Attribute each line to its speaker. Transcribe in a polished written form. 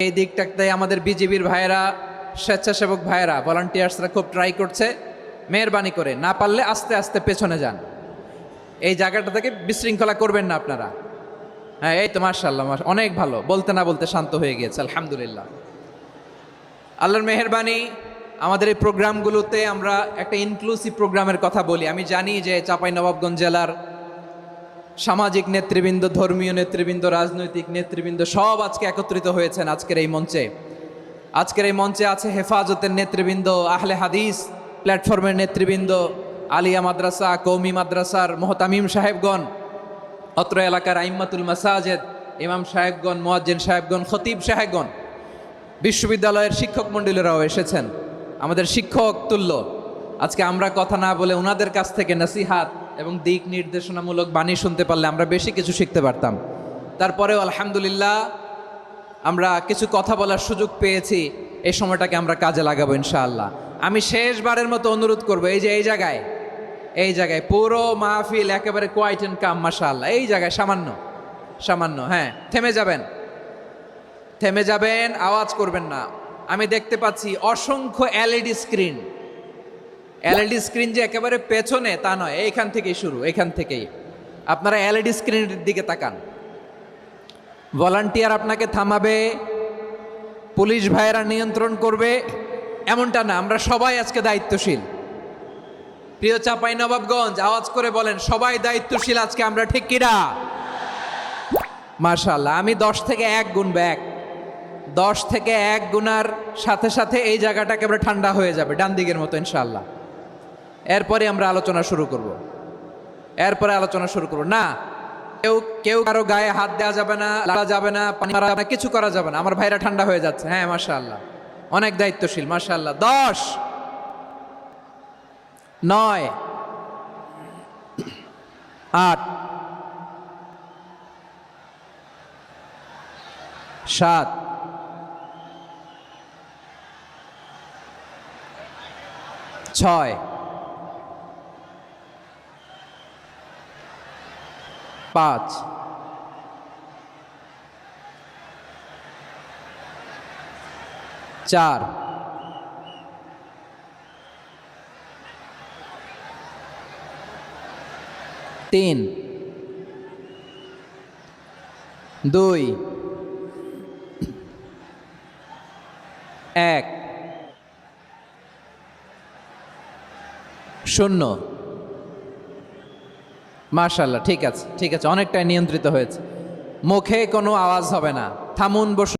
Speaker 1: এই দিকটাতে আমাদের বিজিবির ভাইয়েরা, স্বেচ্ছাসেবক ভাইয়েরা, ভলান্টিয়ার্সরা খুব ট্রাই করছে। মেহরবানি করে না পারলে আস্তে আস্তে পেছনে যান, এই জায়গাটা থেকে বিশৃঙ্খলা করবেন না আপনারা। হ্যাঁ, এই তো মাশাআল্লাহ, অনেক ভালো, বলতে না বলতে শান্ত হয়ে গিয়েছে, আলহামদুলিল্লাহ। আল্লাহর মেহেরবানি, আমাদের এই প্রোগ্রামগুলোতে আমরা একটা ইনক্লুসিভ প্রোগ্রামের কথা বলি। আমি জানি যে চাঁপাইনবাবগঞ্জ জেলার সামাজিক নেতৃবৃন্দ, ধর্মীয় নেতৃবৃন্দ, রাজনৈতিক নেতৃবৃন্দ সব আজকে একত্রিত হয়েছেন আজকের এই মঞ্চে। আজকের এই মঞ্চে আছে হেফাজতের নেতৃবৃন্দ, আহলে হাদিস প্ল্যাটফর্মের নেতৃবৃন্দ, আলিয়া মাদ্রাসা, কৌমি মাদ্রাসার মোহতামিম সাহেবগণ, অত্র এলাকার আইম্মাতুল মাসাজেদ, ইমাম সাহেবগণ, মুয়াজ্জিন সাহেবগণ, খতিব সাহেবগণ, বিশ্ববিদ্যালয়ের শিক্ষক মণ্ডলীরাও এসেছেন। আমাদের শিক্ষক তুল্য আজকে আমরা কথা না বলে ওনাদের কাছ থেকে নসিহাত এবং দিক নির্দেশনামূলক বাণী শুনতে পারলে আমরা বেশি কিছু শিখতে পারতাম। তারপরেও আলহামদুলিল্লাহ আমরা কিছু কথা বলার সুযোগ পেয়েছি। এই সময়টাকে আমরা কাজে লাগাবো ইনশাআল্লাহ। আমি শেষবারের মতো অনুরোধ করবো, এই যে এই জায়গায় পুরো মাহফিল একেবারে কোয়াইট এন্ড কাম, মাশাআল্লাহ। এই জায়গায় সামান্য হ্যাঁ, থেমে যাবেন, আওয়াজ করবেন না। আমি দেখতে পাচ্ছি অসংখ্য এলইডি স্ক্রিন যে একেবারে পেছনে তা নয়, এইখান থেকেই শুরু, এখান থেকেই আপনারা এলইডি স্ক্রিনের দিকে তাকান। ভলান্টিয়ার আপনাকে থামাবে, পুলিশ ভাইয়েরা নিয়ন্ত্রণ করবে এমনটা না, আমরা সবাই আজকে দায়িত্বশীল। প্রিয় চাঁপাইনবাবগঞ্জ, আওয়াজ করে বলেন সবাই দায়িত্বশীল আজকে আমরা, ঠিক কিনা? মাশাআল্লাহ। আমি 10 থেকে 1 গুনবো, 10 থেকে 1 গুনার সাথে সাথে এই জায়গাটা একেবারে ঠান্ডা হয়ে যাবে, ডান দিকের মতো ইনশাআল্লাহ। এরপরে আমরা আলোচনা শুরু করব। না, কেউ কারো গায়ে হাত দেওয়া যাবে না, লাগা যাবে না, পানি মারা যাবে না, কিছু করা যাবে না। আমার ভাইরা ঠান্ডা হয়ে যাচ্ছে। হ্যাঁ মাশাআল্লাহ, অনেক দায়িত্বশীল, মাশাআল্লাহ। 10, 9, 8, 7, 6, 5, 4, 3, 2, 1, 0। মাশাআল্লাহ, ঠিক আছে, অনেকটাই নিয়ন্ত্রিত হয়েছে। মুখে কোনো আওয়াজ হবে না, থামুন, বসুন।